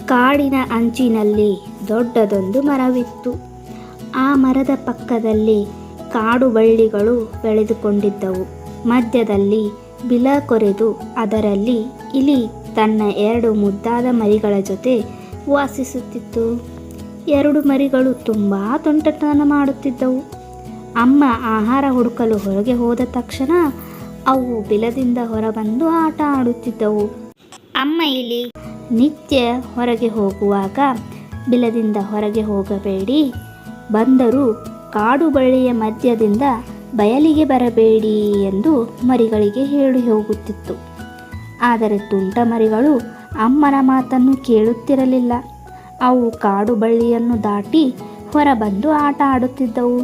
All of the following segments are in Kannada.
ಕಾಡಿನ ಅಂಚಿನಲ್ಲಿ ದೊಡ್ಡದೊಂದು ಮರವಿತ್ತು. ಆ ಮರದ ಪಕ್ಕದಲ್ಲಿ ಕಾಡು ಬಳ್ಳಿಗಳು ಬೆಳೆದುಕೊಂಡಿದ್ದವು. ಮಧ್ಯದಲ್ಲಿ ಬಿಲ ಕೊರೆದು ಅದರಲ್ಲಿ ಇಲಿ ತನ್ನ 2 ಮುದ್ದಾದ ಮರಿಗಳ ಜೊತೆ ವಾಸಿಸುತ್ತಿತ್ತು. 2 ಮರಿಗಳು ತುಂಬ ತುಂಟತನ ಮಾಡುತ್ತಿದ್ದವು. ಅಮ್ಮ ಆಹಾರ ಹುಡುಕಲು ಹೊರಗೆ ಹೋದ ತಕ್ಷಣ ಅವು ಬಿಲದಿಂದ ಹೊರಬಂದು ಆಟ ಆಡುತ್ತಿದ್ದವು. ಅಮ್ಮ ಇಲಿ ನಿತ್ಯ ಹೊರಗೆ ಹೋಗುವಾಗ ಬಿಲದಿಂದ ಹೊರಗೆ ಹೋಗಬೇಡಿ, ಬಂದರೂ ಕಾಡು ಬಳ್ಳಿಯ ಮಧ್ಯದಿಂದ ಬಯಲಿಗೆ ಬರಬೇಡಿ ಎಂದು ಮರಿಗಳಿಗೆ ಹೇಳಿ ಹೋಗುತ್ತಿತ್ತು. ಆದರೆ ತುಂಟ ಮರಿಗಳು ಅಮ್ಮನ ಮಾತನ್ನು ಕೇಳುತ್ತಿರಲಿಲ್ಲ. ಅವು ಕಾಡು ಬಳ್ಳಿಯನ್ನು ದಾಟಿ ಹೊರಬಂದು ಆಟ ಆಡುತ್ತಿದ್ದವು.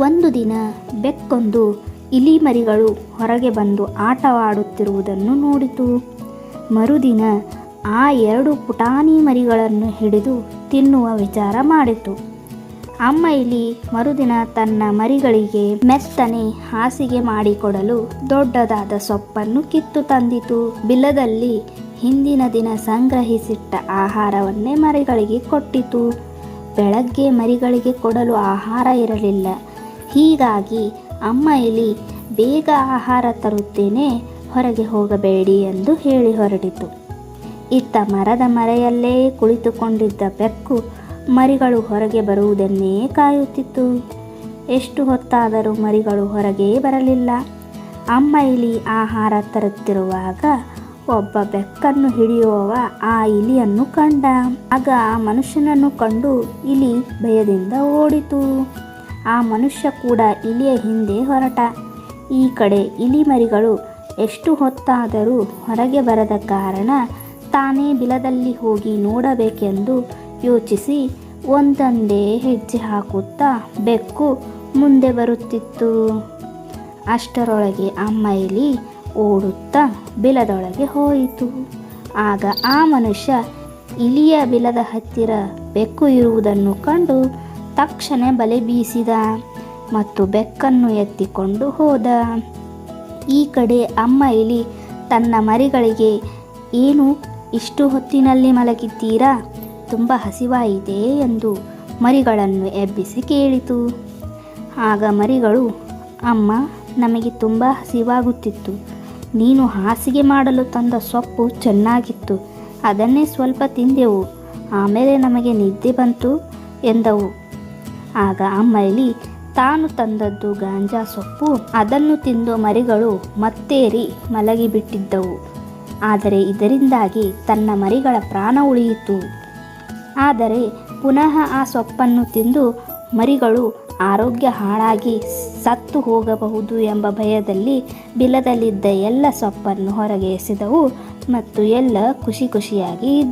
ಒಂದು ದಿನ ಬೆಕ್ಕೊಂದು ಇಲಿ ಮರಿಗಳು ಹೊರಗೆ ಬಂದು ಆಟವಾಡುತ್ತಿರುವುದನ್ನು ನೋಡಿತು. ಮರುದಿನ ಆ 2 ಪುಟಾಣಿ ಮರಿಗಳನ್ನು ಹಿಡಿದು ತಿನ್ನುವ ವಿಚಾರ ಮಾಡಿತು. ಅಮ್ಮ ಇಲಿ ಮರುದಿನ ತನ್ನ ಮರಿಗಳಿಗೆ ಮೆತ್ತನೆ ಹಾಸಿಗೆ ಮಾಡಿಕೊಡಲು ದೊಡ್ಡದಾದ ಸೊಪ್ಪನ್ನು ಕಿತ್ತು ತಂದಿತು. ಬಿಲದಲ್ಲಿ ಹಿಂದಿನ ದಿನ ಸಂಗ್ರಹಿಸಿಟ್ಟ ಆಹಾರವನ್ನೇ ಮರಿಗಳಿಗೆ ಕೊಟ್ಟಿತು. ಬೆಳಗ್ಗೆ ಮರಿಗಳಿಗೆ ಕೊಡಲು ಆಹಾರ ಇರಲಿಲ್ಲ. ಹೀಗಾಗಿ ಅಮ್ಮ ಇಲಿ ಬೇಗ ಆಹಾರ ತರುತ್ತೇನೆ, ಹೊರಗೆ ಹೋಗಬೇಡಿ ಎಂದು ಹೇಳಿ ಹೊರಟಿತು. ಇತ್ತ ಮರದ ಮರೆಯಲ್ಲೇ ಕುಳಿತುಕೊಂಡಿದ್ದ ಬೆಕ್ಕು ಮರಿಗಳು ಹೊರಗೆ ಬರುವುದನ್ನೇ ಕಾಯುತ್ತಿತ್ತು. ಎಷ್ಟು ಹೊತ್ತಾದರೂ ಮರಿಗಳು ಹೊರಗೆ ಬರಲಿಲ್ಲ. ಅಮ್ಮ ಇಲಿ ಆಹಾರ ತರುತ್ತಿರುವಾಗ ಒಬ್ಬ ಬೆಕ್ಕನ್ನು ಹಿಡಿಯುವವ ಆ ಇಲಿಯನ್ನು ಕಂಡ. ಆಗ ಆ ಮನುಷ್ಯನನ್ನು ಕಂಡು ಇಲಿ ಭಯದಿಂದ ಓಡಿತು. ಆ ಮನುಷ್ಯ ಕೂಡ ಇಲಿಯ ಹಿಂದೆ ಹೊರಟ. ಈ ಕಡೆ ಇಲಿ ಮರಿಗಳು ಎಷ್ಟು ಹೊತ್ತಾದರೂ ಹೊರಗೆ ಬರದ ಕಾರಣ ತಾನೇ ಬಿಲದಲ್ಲಿ ಹೋಗಿ ನೋಡಬೇಕೆಂದು ಯೋಚಿಸಿ ಒಂದೊಂದೇ ಹೆಜ್ಜೆ ಹಾಕುತ್ತಾ ಬೆಕ್ಕು ಮುಂದೆ ಬರುತ್ತಿತ್ತು. ಅಷ್ಟರೊಳಗೆ ಅಮ್ಮ ಇಲಿ ಓಡುತ್ತಾ ಬಿಲದೊಳಗೆ ಹೋಯಿತು. ಆಗ ಆ ಮನುಷ್ಯ ಇಲಿಯ ಬಿಲದ ಹತ್ತಿರ ಬೆಕ್ಕು ಇರುವುದನ್ನು ಕಂಡು ತಕ್ಷಣ ಬಲೆ ಬೀಸಿದ ಮತ್ತು ಬೆಕ್ಕನ್ನು ಎತ್ತಿಕೊಂಡು ಹೋದ. ಈ ಕಡೆ ಅಮ್ಮ ಇಲಿ ತನ್ನ ಮರಿಗಳಿಗೆ, ಏನು ಇಷ್ಟು ಹೊತ್ತಿನಲ್ಲಿ ಮಲಗಿದ್ದೀರಾ, ತುಂಬ ಹಸಿವಾಯಿದೆ ಎಂದು ಮರಿಗಳನ್ನು ಎಬ್ಬಿಸಿ ಕೇಳಿತು. ಆಗ ಮರಿಗಳು, ಅಮ್ಮ, ನಮಗೆ ತುಂಬ ಹಸಿವಾಗುತ್ತಿತ್ತು. ನೀನು ಹಾಸಿಗೆ ಮಾಡಲು ತಂದ ಸೊಪ್ಪು ಚೆನ್ನಾಗಿತ್ತು, ಅದನ್ನೇ ಸ್ವಲ್ಪ ತಿಂದೆವು, ಆಮೇಲೆ ನಮಗೆ ನಿದ್ದೆ ಬಂತು ಎಂದವು. ಆಗ ಅಮ್ಮ ಇಲಿ ತಾನು ತಂದದ್ದು ಗಾಂಜಾ ಸೊಪ್ಪು, ಅದನ್ನು ತಿಂದು ಮರಿಗಳು ಮತ್ತೇರಿ ಮಲಗಿಬಿಟ್ಟಿದ್ದವು. ಆದರೆ ಇದರಿಂದಾಗಿ ತನ್ನ ಮರಿಗಳ ಪ್ರಾಣ ಉಳಿಯಿತು. ಆದರೆ ಪುನಃ ಆ ಸೊಪ್ಪನ್ನು ತಿಂದು ಮರಿಗಳು ಆರೋಗ್ಯ ಹಾಳಾಗಿ ಸತ್ತು ಹೋಗಬಹುದು ಎಂಬ ಭಯದಲ್ಲಿ ಬಿಲದಲ್ಲಿದ್ದ ಎಲ್ಲ ಸೊಪ್ಪನ್ನು ಹೊರಗೆ ಎಸೆದವು ಮತ್ತು ಎಲ್ಲ ಖುಷಿಯಾಗಿ